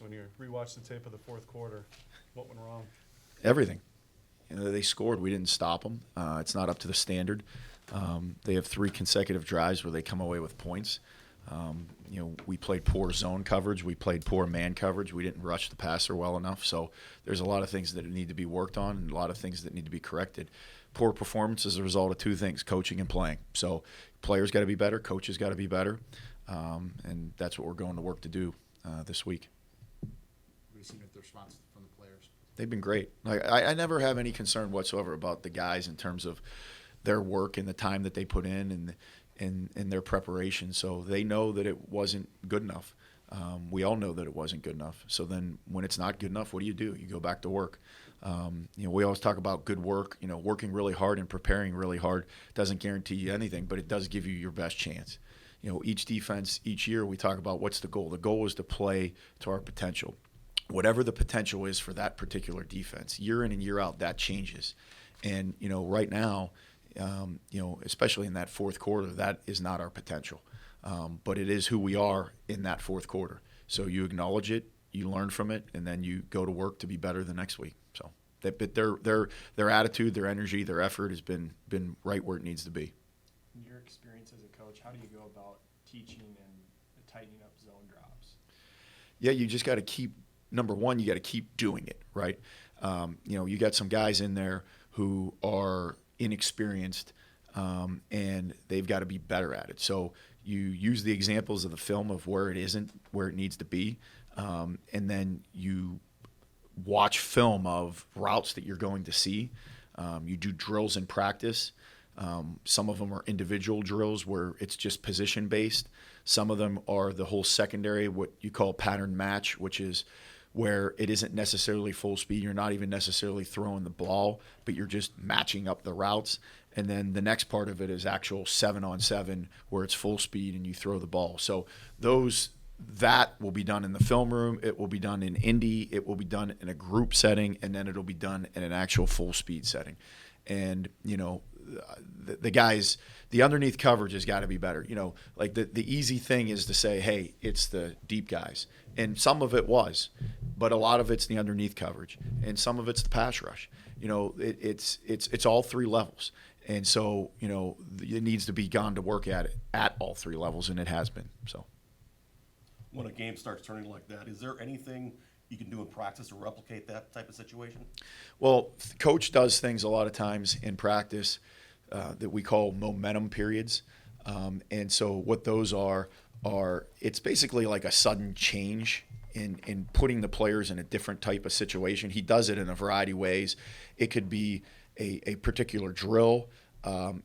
thoughts when you rewatched the tape of the fourth quarter? What went wrong? Everything. They scored. We didn't stop them. It's not up to the standard. They have 3 consecutive drives where they come away with points. We played poor zone coverage. We played poor man coverage. We didn't rush the passer well enough. So there's a lot of things that need to be worked on and a lot of things that need to be corrected. Poor performance is a result of 2 things, coaching and playing. So players got to be better, coaches got to be better, and that's what we're going to work to do this week. Have you seen the response from the players? They've been great. I never have any concern whatsoever about the guys in terms of their work and the time that they put in and their preparation. So they know that it wasn't good enough. We all know that it wasn't good enough. So then when it's not good enough, what do? You go back to work. We always talk about good work. Working really hard and preparing really hard doesn't guarantee you anything, but it does give you your best chance. Each defense, each year we talk about what's the goal. The goal is to play to our potential. Whatever the potential is for that particular defense, year in and year out, that changes. And, right now, especially in that fourth quarter, that is not our potential. But it is who we are in that fourth quarter. So you acknowledge it, you learn from it, and then you go to work to be better the next week. So but their attitude, their energy, their effort has been right where it needs to be. In your experience as a coach, how do you go about teaching and tightening up zone drops? Yeah, you just got to keep – number one, you got to keep doing it, right? You got some guys in there who are inexperienced, and they've got to be better at it. So you use the examples of the film of where it isn't, where it needs to be, and then you watch film of routes that you're going to see. You do drills in practice. Some of them are individual drills where it's just position-based. Some of them are the whole secondary, what you call pattern match, which is where it isn't necessarily full speed. You're not even necessarily throwing the ball, but you're just matching up the routes. And then the next part of it is actual 7-on-7 where it's full speed and you throw the ball. So that will be done in the film room. It will be done in Indy. It will be done in a group setting, and then it'll be done in an actual full speed setting. And, the guys, the underneath coverage has got to be better. The easy thing is to say, hey, it's the deep guys. And some of it was, but a lot of it's the underneath coverage, and some of it's the pass rush. It's all 3 levels. And so, it needs to be gone to work at it at all 3 levels, and it has been. So when a game starts turning like that, is there anything you can do in practice to replicate that type of situation? Well, coach does things a lot of times in practice that we call momentum periods. And so what those are it's basically like a sudden change in putting the players in a different type of situation. He does it in a variety of ways. It could be a particular drill.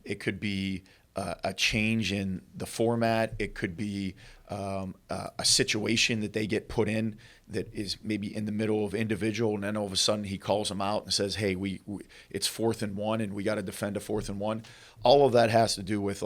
It could be a change in the format. It could be a situation that they get put in that is maybe in the middle of individual, and then all of a sudden he calls them out and says, hey, it's 4th and 1 and we got to defend a 4th and 1. All of that has to do with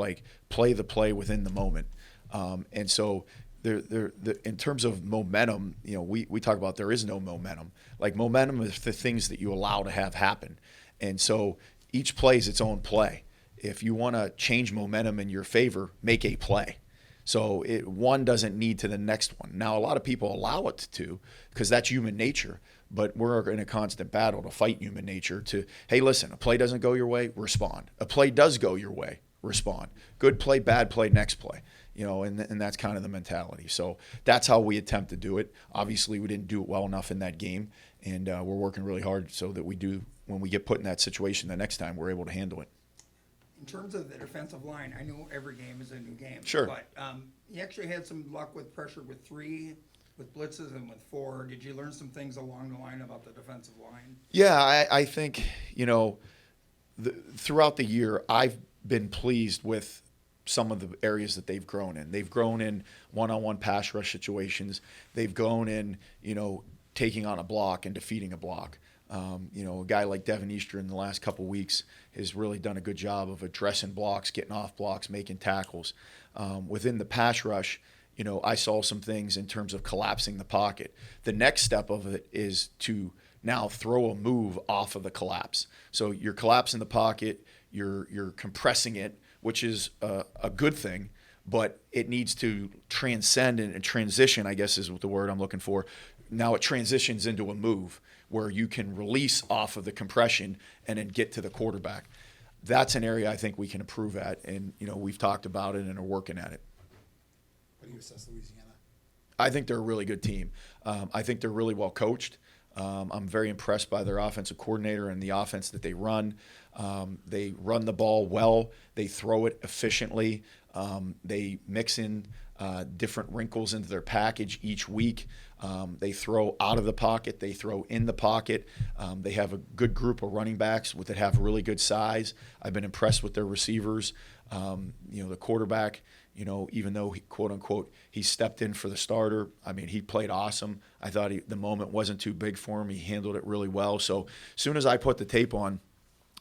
play the play within the moment. And so in terms of momentum, we talk about there is no momentum. Momentum is the things that you allow to have happen. And so each play is its own play. If you want to change momentum in your favor, make a play. So one doesn't need to the next one. Now, a lot of people allow it to because that's human nature, but we're in a constant battle to fight human nature to, hey, listen, a play doesn't go your way, respond. A play does go your way, respond. Good play, bad play, next play. And that's kind of the mentality. So that's how we attempt to do it. Obviously, we didn't do it well enough in that game, and we're working really hard so that we do, when we get put in that situation the next time, we're able to handle it. In terms of the defensive line, I know every game is a new game. Sure. But you actually had some luck with pressure with 3, with blitzes, and with 4. Did you learn some things along the line about the defensive line? Yeah, I think, throughout the year, I've been pleased with some of the areas that they've grown in. They've grown in one-on-one pass rush situations. They've grown in, taking on a block and defeating a block. A guy like Devin Easter in the last couple weeks has really done a good job of addressing blocks, getting off blocks, making tackles. Within the pass rush, I saw some things in terms of collapsing the pocket. The next step of it is to now throw a move off of the collapse. So you're collapsing the pocket, you're compressing it, which is a good thing, but it needs to transcend and transition, I guess is the word I'm looking for. Now it transitions into a move where you can release off of the compression and then get to the quarterback. That's an area I think we can improve at, and we've talked about it and are working at it. How do you assess Louisiana? I think they're a really good team. I think they're really well coached. I'm very impressed by their offensive coordinator and the offense that they run. They run the ball well. They throw it efficiently. They mix in different wrinkles into their package each week. They throw out of the pocket. They throw in the pocket. They have a good group of running backs that have really good size. I've been impressed with their receivers. The quarterback, even though he, quote unquote, he stepped in for the starter, I mean, he played awesome. I thought the moment wasn't too big for him. He handled it really well. So as soon as I put the tape on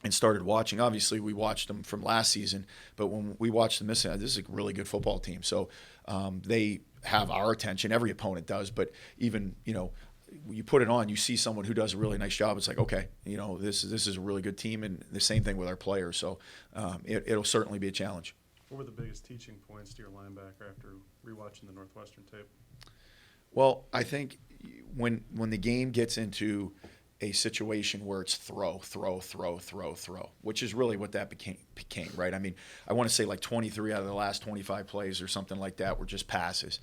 and started watching, obviously we watched them from last season, but when we watched them this is a really good football team. So they have our attention. Every opponent does, but even, you put it on, you see someone who does a really nice job. It's like, okay, this is a really good team, and the same thing with our players. So it'll certainly be a challenge. What were the biggest teaching points to your linebacker after rewatching the Northwestern tape? Well, I think when the game gets into a situation where it's throw, which is really what that became, right? I mean, I want to say like 23 out of the last 25 plays or something like that were just passes.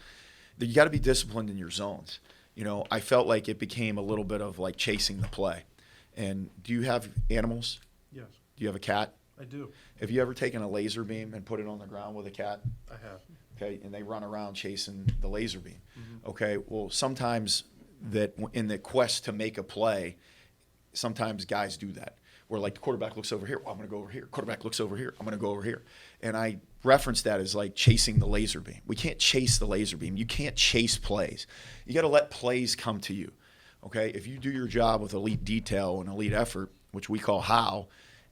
You got to be disciplined in your zones. I felt like it became a little bit of like chasing the play. And do you have animals? Yes, Do you have a cat? I do. Have you ever taken a laser beam and put it on the ground with a cat? I have. Okay, and they run around chasing the laser beam. Okay, well, sometimes that in the quest to make a play, sometimes guys do that. Where like the quarterback looks over here, well, I'm going to go over here. Quarterback looks over here, I'm going to go over here. And I reference that as like chasing the laser beam. We can't chase the laser beam. You can't chase plays. You got to let plays come to you. Okay, if you do your job with elite detail and elite effort, which we call how,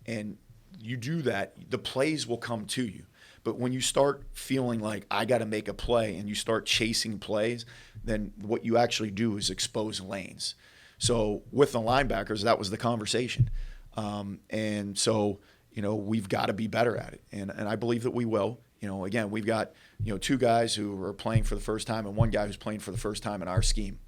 and you do that, the plays will come to you. But when you start feeling like I got to make a play and you start chasing plays, then what you actually do is expose lanes. So with the linebackers, that was the conversation. And so, we've got to be better at it. And I believe that we will. Again, we've got, two guys who are playing for the first time and one guy who's playing for the first time in our scheme.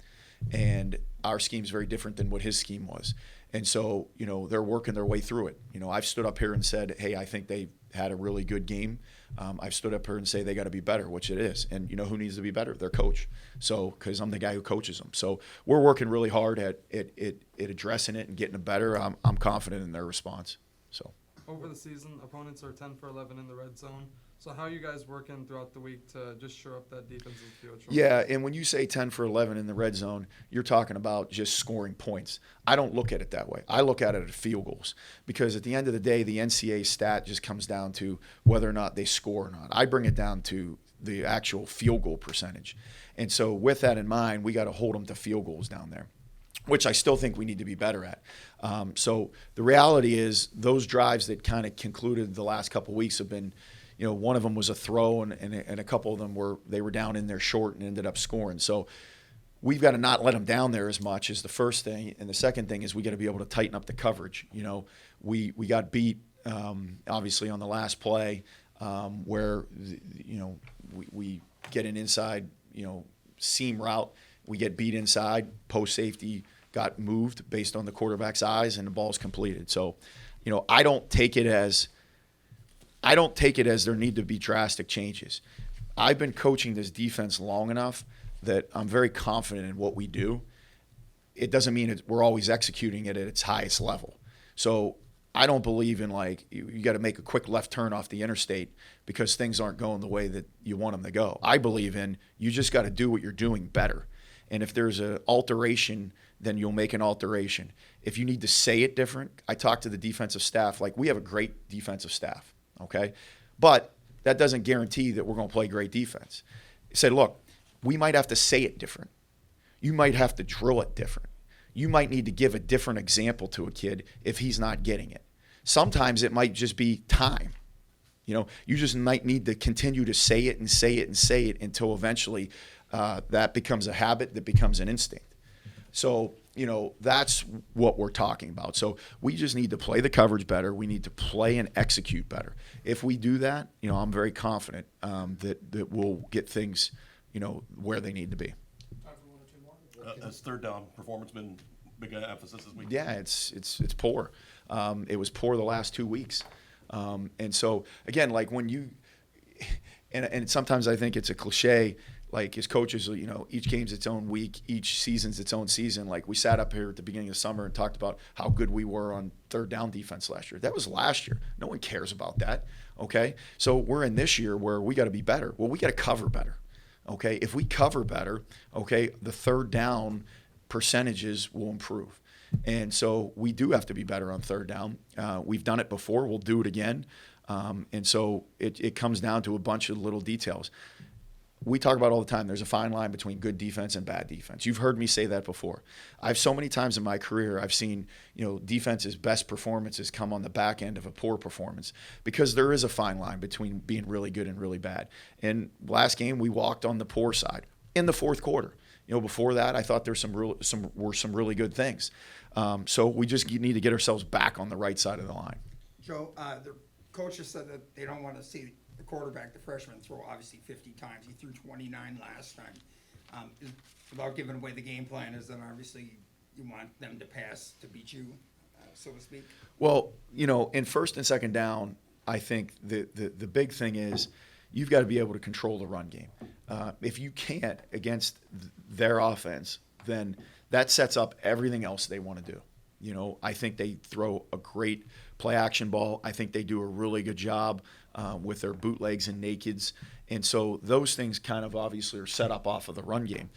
And our scheme is very different than what his scheme was. And so, they're working their way through it. I've stood up here and said, hey, I think they had a really good game. I've stood up here and say they got to be better, which it is. And who needs to be better? Their coach. So, because I'm the guy who coaches them. So we're working really hard at addressing it and getting it better. I'm confident in their response. So. Over the season, opponents are 10 for 11 in the red zone. So how are you guys working throughout the week to just shore up that defensive field? Yeah, and when you say 10 for 11 in the red zone, you're talking about just scoring points. I don't look at it that way. I look at it as field goals because at the end of the day, the NCAA stat just comes down to whether or not they score or not. I bring it down to the actual field goal percentage. And so with that in mind, we got to hold them to field goals down there, which I still think we need to be better at. So the reality is those drives that kind of concluded the last couple of weeks have been, one of them was a throw and a couple of them were down in there short and ended up scoring. So we've got to not let them down there as much is the first thing. And the second thing is we got to be able to tighten up the coverage. We got beat, obviously, on the last play where, we get an inside, seam route. We get beat inside. Post safety got moved based on the quarterback's eyes and the ball's completed. So, I don't take it as there need to be drastic changes. I've been coaching this defense long enough that I'm very confident in what we do. It doesn't mean we're always executing it at its highest level. So I don't believe in you got to make a quick left turn off the interstate because things aren't going the way that you want them to go. I believe in you just got to do what you're doing better. And if there's an alteration, then you'll make an alteration. If you need to say it different, I talk to the defensive staff. We have a great defensive staff. Okay, but that doesn't guarantee that we're going to play great defense. Say, look, we might have to say it different. You might have to drill it different. You might need to give a different example to a kid if he's not getting it. Sometimes it might just be time. You just might need to continue to say it and say it and say it until eventually that becomes a habit, that becomes an instinct. So, that's what we're talking about. So we just need to play the coverage better. We need to play and execute better. If we do that, I'm very confident that we'll get things, where they need to be. Time for one or two more? Has third down performance been big emphasis this week? Yeah, it's poor. It was poor the last 2 weeks. And so, again, like when you – and sometimes I think it's a cliche – like as coaches, each game's its own week, each season's its own season. Like we sat up here at the beginning of summer and talked about how good we were on third down defense last year. That was last year. No one cares about that, okay? So we're in this year where we got to be better. Well, we got to cover better, okay? If we cover better, okay, the third down percentages will improve. And so we do have to be better on third down. We've done it before. We'll do it again. And so it comes down to a bunch of little details. We talk about all the time, there's a fine line between good defense and bad defense. You've heard me say that before. I've so many times in my career, I've seen, defense's best performances come on the back end of a poor performance because there is a fine line between being really good and really bad. And last game, we walked on the poor side in the fourth quarter. Before that, I thought there's some really good things. So we just need to get ourselves back on the right side of the line. Joe, the coaches said that they don't want to see the quarterback, the freshman, throw obviously 50 times. He threw 29 last time. Without giving away the game plan, is then obviously you want them to pass to beat you, so to speak? Well, in first and second down, I think the big thing is you've got to be able to control the run game. If you can't against their offense, then that sets up everything else they want to do. I think they throw a great play action ball. I think they do a really good job with their bootlegs and nakeds. And so those things kind of obviously are set up off of the run game.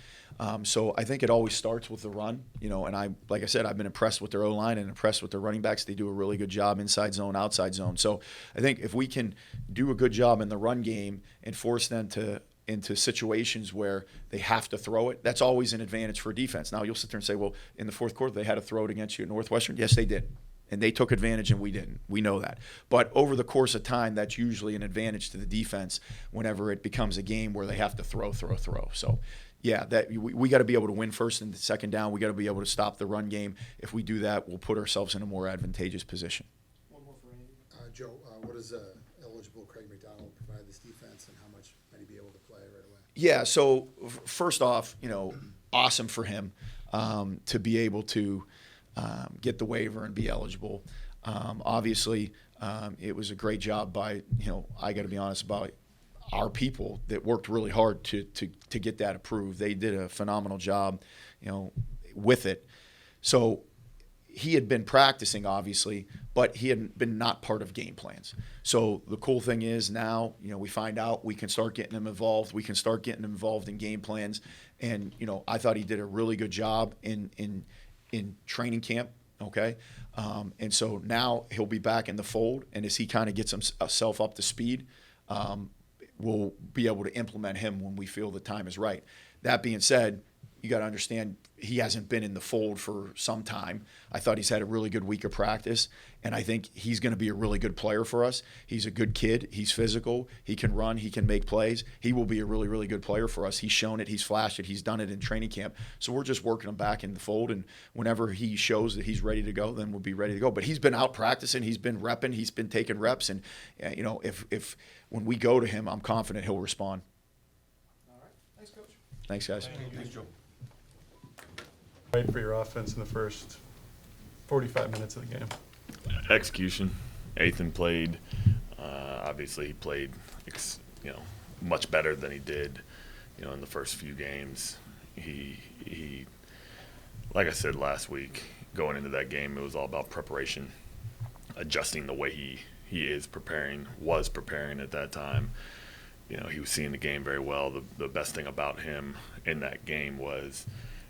So I think it always starts with the run, and like I said, I've been impressed with their O-line and impressed with their running backs. They do a really good job inside zone, outside zone. So I think if we can do a good job in the run game and force them into situations where they have to throw it, that's always an advantage for defense. Now you'll sit there and say, well, in the fourth quarter they had to throw it against you at Northwestern. Yes, they did. And they took advantage and we didn't. We know that. But over the course of time, that's usually an advantage to the defense whenever it becomes a game where they have to throw. So, yeah, that we got to be able to win first and second down. We got to be able to stop the run game. If we do that, we'll put ourselves in a more advantageous position. One more for Andy. Joe, what does eligible Craig McDonald provide this defense, and how much might he be able to play right away? Yeah, so first off, awesome for him to be able to get the waiver and be eligible. Obviously, it was a great job by, I got to be honest about our people that worked really hard to get that approved. They did a phenomenal job, with it. So he had been practicing, obviously, but he had been not part of game plans. So the cool thing is now, we find out we can start getting him involved. We can start getting him involved in game plans. And, I thought he did a really good job in training camp, okay? And so now he'll be back in the fold, and as he kind of gets himself up to speed, we'll be able to implement him when we feel the time is right. That being said, you got to understand he hasn't been in the fold for some time. I thought he's had a really good week of practice, and I think he's going to be a really good player for us. He's a good kid. He's physical. He can run. He can make plays. He will be a really, really good player for us. He's shown it. He's flashed it. He's done it in training camp. So we're just working him back in the fold, and whenever he shows that he's ready to go, then we'll be ready to go. But he's been out practicing. He's been repping. He's been taking reps, and if when we go to him, I'm confident he'll respond. All right. Thanks, Coach. Thanks, guys. Thanks, Joe. Wait for your offense in the first 45 minutes of the game. Execution. Ethan played. Obviously, he played, much better than he did, in the first few games. He, like I said last week, going into that game, it was all about preparation, adjusting the way he was preparing at that time. He was seeing the game very well. The best thing about him in that game was,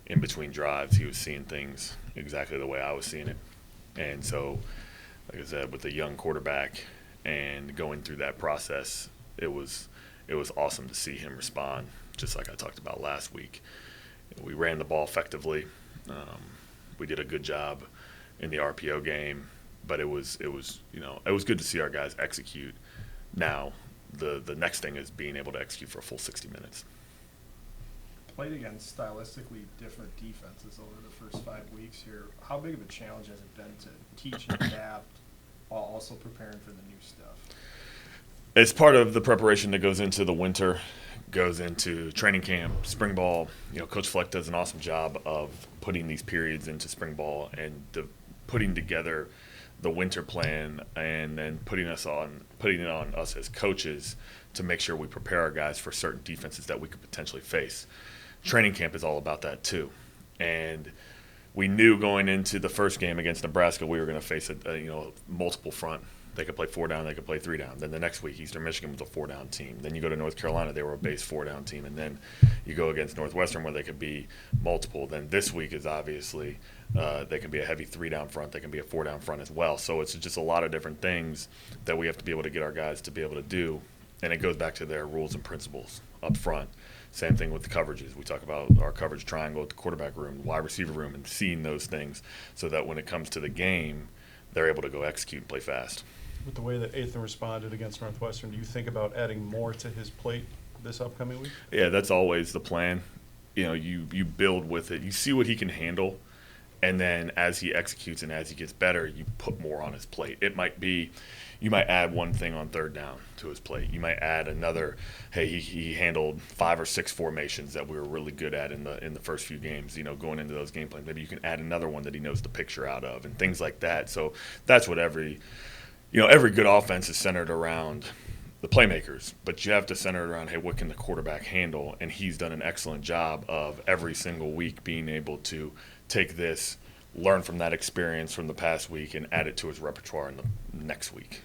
in between drives, he was seeing things exactly the way I was seeing it. And so, like I said, with a young quarterback and going through that process, it was awesome to see him respond, just like I talked about last week. We ran the ball effectively. We did a good job in the RPO game, but it was good to see our guys execute. Now, the next thing is being able to execute for a full 60 minutes. played against stylistically different defenses over the first 5 weeks here. How big of a challenge has it been to teach and adapt while also preparing for the new stuff? It's part of the preparation that goes into the winter, goes into training camp, spring ball. You know, Coach Fleck does an awesome job of putting these periods into spring ball and putting together the winter plan, and then putting it on us as coaches to make sure we prepare our guys for certain defenses that we could potentially face. Training camp is all about that too, and we knew going into the first game against Nebraska we were going to face a multiple front. They could play 4 down, they could play 3 down. Then the next week, Eastern Michigan was a 4-down team. Then you go to North Carolina, they were a base 4-down team. And then you go against Northwestern where they could be multiple. Then this week is obviously they can be a heavy 3-down front. They can be a 4-down front as well. So it's just a lot of different things that we have to be able to get our guys to be able to do. And it goes back to their rules and principles up front. Same thing with the coverages. We talk about our coverage triangle at the quarterback room, wide receiver room, and seeing those things so that when it comes to the game, they're able to go execute and play fast. With the way that Athan responded against Northwestern, do you think about adding more to his plate this upcoming week? Yeah, that's always the plan. You know, you build with it. You see what he can handle, and then as he executes and as he gets better, you put more on his plate. It might be you might add one thing on 3rd down to his plate. You might add another, hey, he handled 5 or 6 formations that we were really good at in the first few games, going into those game plans. Maybe you can add another one that he knows the picture out of and things like that. So that's what every good offense is centered around the playmakers, but you have to center it around, hey, what can the quarterback handle? And he's done an excellent job of every single week being able to take this, learn from that experience from the past week, and add it to his repertoire in the next week.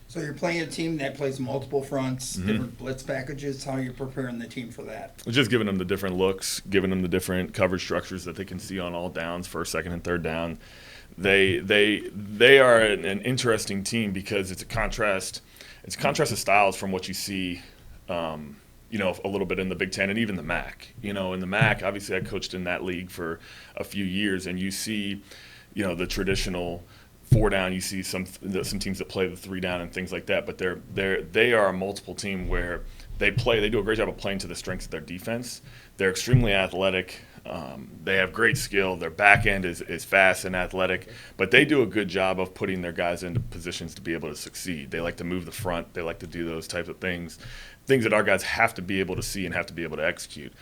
So you're playing a team that plays multiple fronts, Mm-hmm. different blitz packages. How are you preparing the team for that? Just giving them the different looks, giving them the different coverage structures that they can see on all downs, 1st, 2nd, and 3rd down. They are an interesting team because it's a contrast. It's a contrast of styles from what you see, a little bit in the Big Ten and even the MAC. In the MAC, obviously I coached in that league for a few years, and you see, the traditional 4 down. You see some teams that play the 3 down and things like that. But they are a multiple team where they do a great job of playing to the strengths of their defense. They're extremely athletic. They have great skill. Their back end is fast and athletic, but they do a good job of putting their guys into positions to be able to succeed. They like to move the front. They like to do those types of things that our guys have to be able to see and have to be able to execute.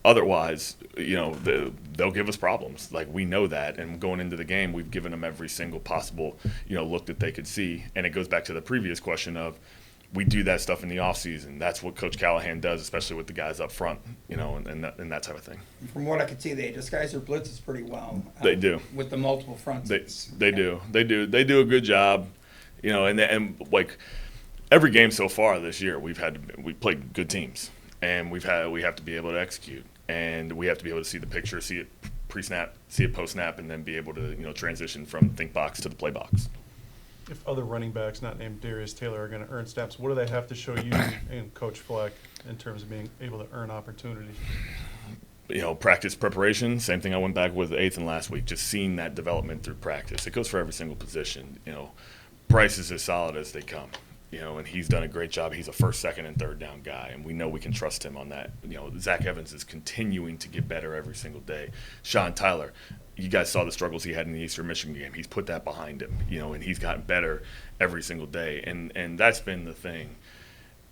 Otherwise, they'll give us problems. Like, we know that, and going into the game, we've given them every single possible, look that they could see. And it goes back to the previous question of, we do that stuff in the offseason. That's what Coach Callahan does, especially with the guys up front, and that type of thing. From what I could see, they disguise their blitzes pretty well. They do. With the multiple fronts. They do a good job, and like every game so far this year, we played good teams, and we have to be able to execute, and we have to be able to see the picture, see it pre-snap, see it post-snap, and then be able to transition from think box to the play box. If other running backs not named Darius Taylor are going to earn snaps, what do they have to show you and Coach Fleck in terms of being able to earn opportunities? Practice preparation. Same thing I went back with Athan last week, just seeing that development through practice. It goes for every single position. Bryce is as solid as they come, and he's done a great job. He's a 1st, 2nd, and 3rd down guy, and we know we can trust him on that. Zach Evans is continuing to get better every single day. Sean Tyler, you guys saw the struggles he had in the Eastern Michigan game. He's put that behind him, and he's gotten better every single day. And that's been the thing,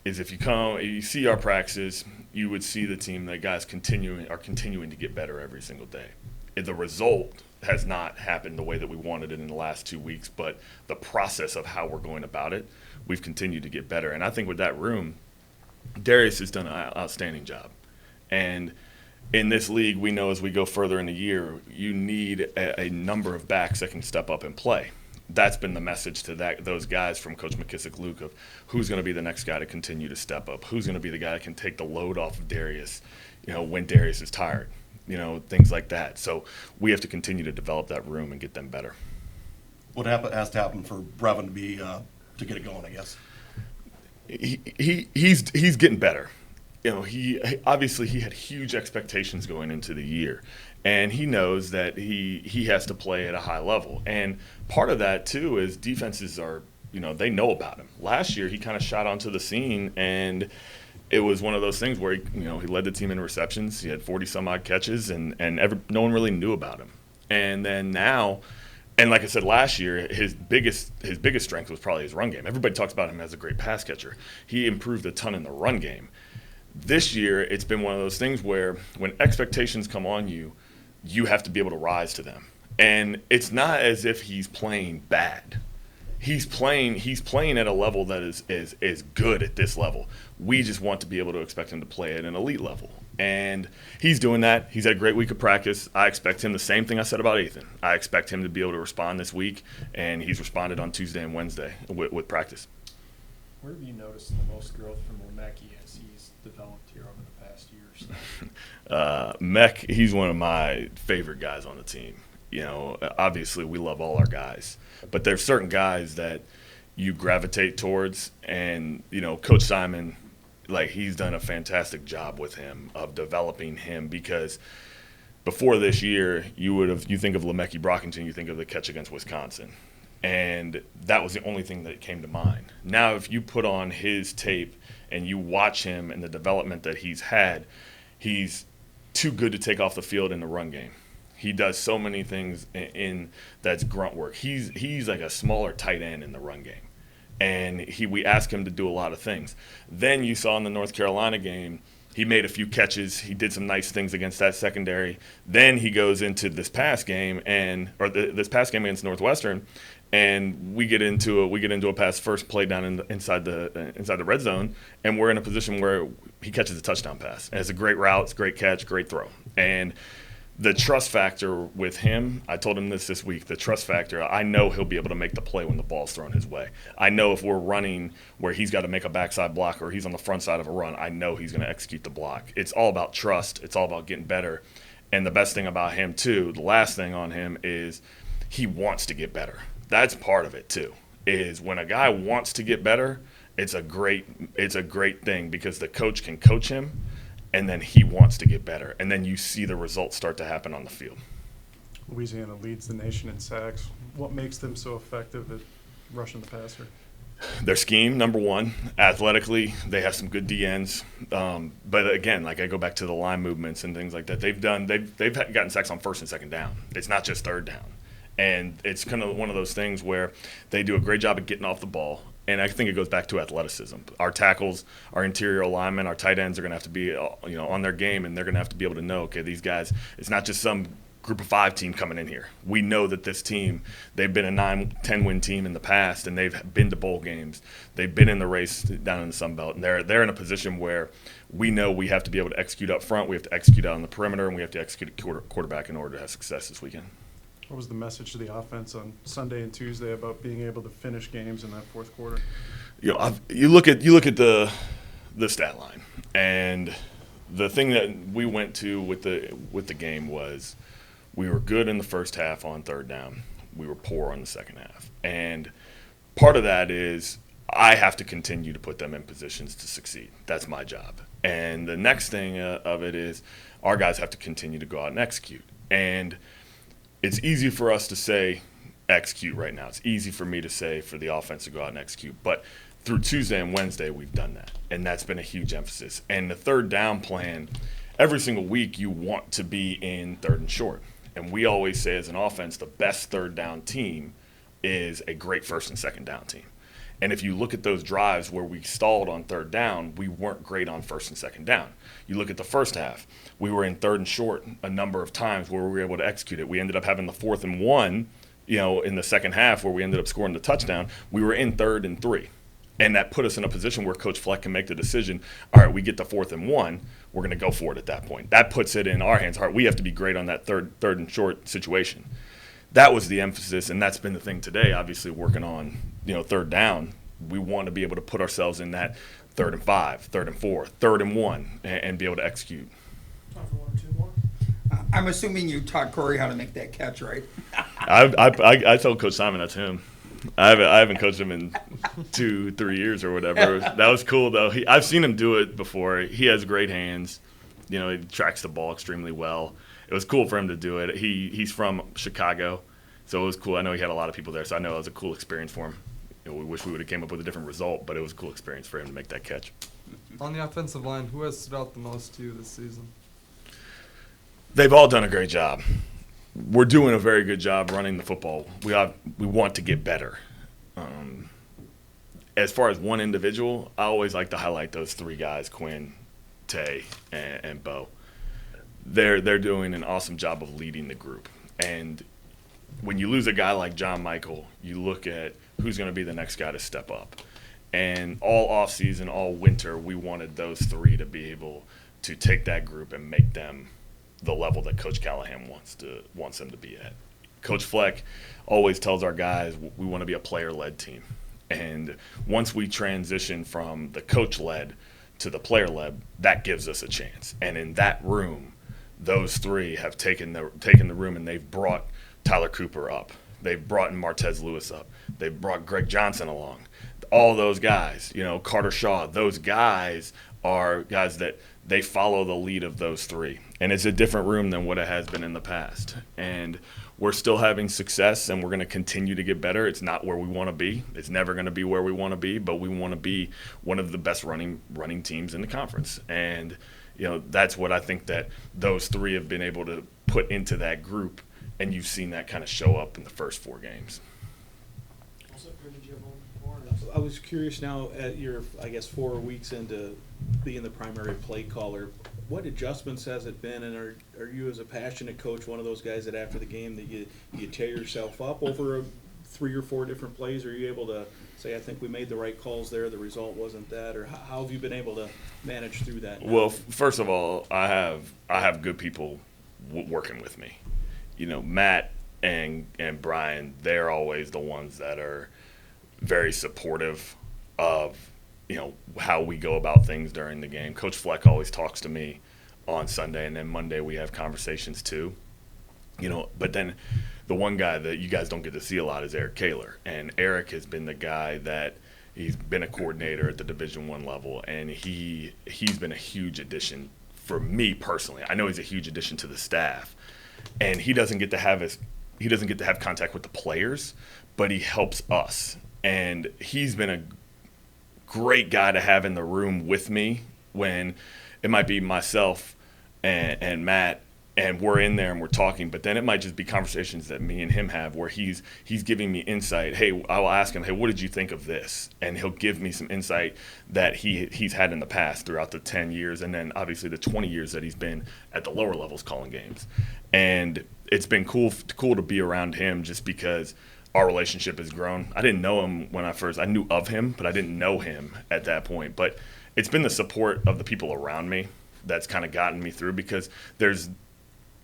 is if you see our practices, you would see the team that guys are continuing to get better every single day. The result has not happened the way that we wanted it in the last 2 weeks, but the process of how we're going about it, we've continued to get better. And I think with that room, Darius has done an outstanding job. And in this league, we know as we go further in the year, you need a number of backs that can step up and play. That's been the message to those guys from Coach McKissick-Luke of who's going to be the next guy to continue to step up, who's going to be the guy that can take the load off of Darius, when Darius is tired, things like that. So we have to continue to develop that room and get them better. What has to happen for Brevin to be to get it going, I guess? He's getting better. He obviously had huge expectations going into the year, and he knows that he has to play at a high level. And part of that too is defenses are, they know about him. Last year he kind of shot onto the scene and it was one of those things where he led the team in receptions. He had 40 some odd catches, and no one really knew about him. And then now, and like I said last year, his biggest strength was probably his run game. Everybody talks about him as a great pass catcher. He improved a ton in the run game. This year, it's been one of those things where when expectations come on you, you have to be able to rise to them. And it's not as if he's playing bad. He's playing at a level that is good at this level. We just want to be able to expect him to play at an elite level. And he's doing that. He's had a great week of practice. I expect him the same thing I said about Ethan. I expect him to be able to respond this week, and he's responded on Tuesday and Wednesday with practice. Where have you noticed the most growth from Lemecki as he's developed here over the past year or so? Mech, he's one of my favorite guys on the team. Obviously we love all our guys, but there's certain guys that you gravitate towards, and Coach Simon, like, he's done a fantastic job with him of developing him, because before this year you think of Lemecki Brockington, you think of the catch against Wisconsin, and that was the only thing that came to mind. Now if you put on his tape and you watch him and the development that he's had, he's too good to take off the field in the run game. He does so many things in that's grunt work. He's like a smaller tight end in the run game, and we ask him to do a lot of things. Then you saw in the North Carolina game, he made a few catches. He did some nice things against that secondary. Then he goes into this past game this past game against Northwestern, and we get into a pass first play down inside the red zone, and we're in a position where he catches a touchdown pass. And it's a great route, it's a great catch, great throw, and the trust factor with him, I told him this week, the trust factor, I know he'll be able to make the play when the ball's thrown his way. I know if we're running where he's got to make a backside block or he's on the front side of a run, I know he's going to execute the block. It's all about trust. It's all about getting better. And the best thing about him, too, the last thing on him is he wants to get better. That's part of it, too, is when a guy wants to get better, it's a great thing, because the coach can coach him, and then he wants to get better, and then you see the results start to happen on the field. Louisiana leads the nation in sacks. What makes them so effective at rushing the passer? Their scheme, number one. Athletically, they have some good DNs. But again, like I go back to the line movements and things like that. They've gotten sacks on first and second down. It's not just third down. And it's kind of one of those things where they do a great job of getting off the ball. And I think it goes back to athleticism. Our tackles, our interior alignment, our tight ends are going to have to be on their game, and they're going to have to be able to know, okay, these guys, it's not just some group of 5 team coming in here. We know that this team, they've been a 9-10 win team in the past, and they've been to bowl games. They've been in the race down in the Sun Belt, and they're in a position where we know we have to be able to execute up front, we have to execute out on the perimeter, and we have to execute quarterback in order to have success this weekend. What was the message to the offense on Sunday and Tuesday about being able to finish games in that fourth quarter? You look at the stat line, and the thing that we went to with the game was we were good in the first half on third down. We were poor on the second half, and part of that is I have to continue to put them in positions to succeed. That's my job. And the next thing of it is our guys have to continue to go out and execute. And it's easy for us to say execute right now. It's easy for me to say for the offense to go out and execute. But through Tuesday and Wednesday, we've done that. And that's been a huge emphasis. And the third down plan, every single week you want to be in third and short. And we always say as an offense, the best third down team is a great first and second down team. And if you look at those drives where we stalled on third down, we weren't great on first and second down. You look at the first half, we were in third and short a number of times where we were able to execute it. We ended up having the 4th and 1, in the second half where we ended up scoring the touchdown. We were in 3rd and 3. And that put us in a position where Coach Fleck can make the decision, all right, we get the 4th and 1, we're going to go for it at that point. That puts it in our hands. All right, we have to be great on that third and short situation. That was the emphasis, and that's been the thing today, obviously working on, third down. We want to be able to put ourselves in that 3rd and 5, 3rd and 4, 3rd and 1, and be able to execute. Time for 1 or 2 more. I'm assuming you taught Corey how to make that catch, right? I told Coach Simon that's him. I haven't coached him in 2-3 years or whatever. That was cool though. I've seen him do it before. He has great hands. He tracks the ball extremely well. It was cool for him to do it. He's from Chicago, so it was cool. I know he had a lot of people there, so I know it was a cool experience for him. we wish we would have came up with a different result, but it was a cool experience for him to make that catch. On the offensive line, who has stood out the most to you this season? They've all done a great job. We're doing a very good job running the football. We want to get better. As far as one individual, I always like to highlight those three guys, Quinn, Tay, and Bo. They're doing an awesome job of leading the group. And when you lose a guy like John Michael, you look at who's going to be the next guy to step up. And all offseason, all winter, we wanted those three to be able to take that group and make them the level that Coach Callahan wants them to be at. Coach Fleck always tells our guys we want to be a player-led team. And once we transition from the coach-led to the player-led, that gives us a chance. And in that room, those three have taken the room, and they've brought Tyler Cooper up. They've brought Martez Lewis up. They've brought Greg Johnson along. All those guys, Carter Shaw, those guys are guys that they follow the lead of those three. And it's a different room than what it has been in the past. And we're still having success, and we're going to continue to get better. It's not where we want to be. It's never going to be where we want to be, but we want to be one of the best running teams in the conference. And, that's what I think that those three have been able to put into that group, and you've seen that kind of show up in the first 4 games. I was curious now at your, 4 weeks into being the primary play caller, what adjustments has it been, and are you as a passionate coach one of those guys that after the game that you tear yourself up over 3 or 4 different plays? Are you able to say, I think we made the right calls there, the result wasn't that, or how have you been able to manage through that now? Well, first of all, I have good people working with me. Matt and Brian, they're always the ones that are very supportive of how we go about things during the game. Coach Fleck always talks to me on Sunday, and then Monday we have conversations too. But then the one guy that you guys don't get to see a lot is Eric Kaler, and Eric has been the guy that he's been a coordinator at the Division I level, and he's been a huge addition for me personally. I know he's a huge addition to the staff, and he doesn't get to have contact with the players, but he helps us. And he's been a great guy to have in the room with me when it might be myself and Matt, and we're in there and we're talking, but then it might just be conversations that me and him have where he's giving me insight. Hey, I will ask him, hey, what did you think of this? And he'll give me some insight that he's had in the past throughout the 10 years, and then obviously the 20 years that he's been at the lower levels calling games. And it's been cool to be around him just because our relationship has grown. I didn't know him I knew of him, but I didn't know him at that point. But it's been the support of the people around me that's kind of gotten me through, because there's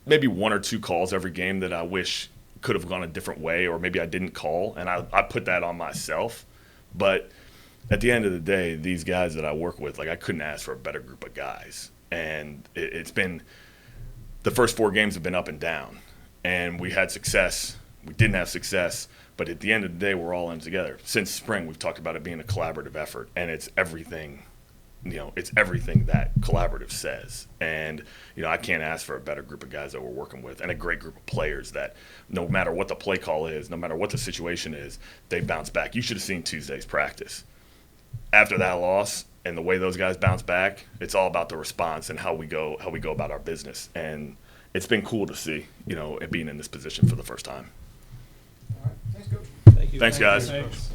maybe 1 or 2 calls every game that I wish could have gone a different way, or maybe I didn't call, and I put that on myself. But at the end of the day, these guys that I work with, I couldn't ask for a better group of guys. And it's been – the first 4 games have been up and down, and we had success. We didn't have success, but at the end of the day, we're all in together. Since spring, we've talked about it being a collaborative effort, and it's everything that collaborative says. And, I can't ask for a better group of guys that we're working with, and a great group of players that no matter what the play call is, no matter what the situation is, they bounce back. You should have seen Tuesday's practice. After that loss and the way those guys bounce back, it's all about the response and how we go about our business. And it's been cool to see, it being in this position for the first time. All right, thanks, Coach. Thank you. Thanks, guys. Thanks.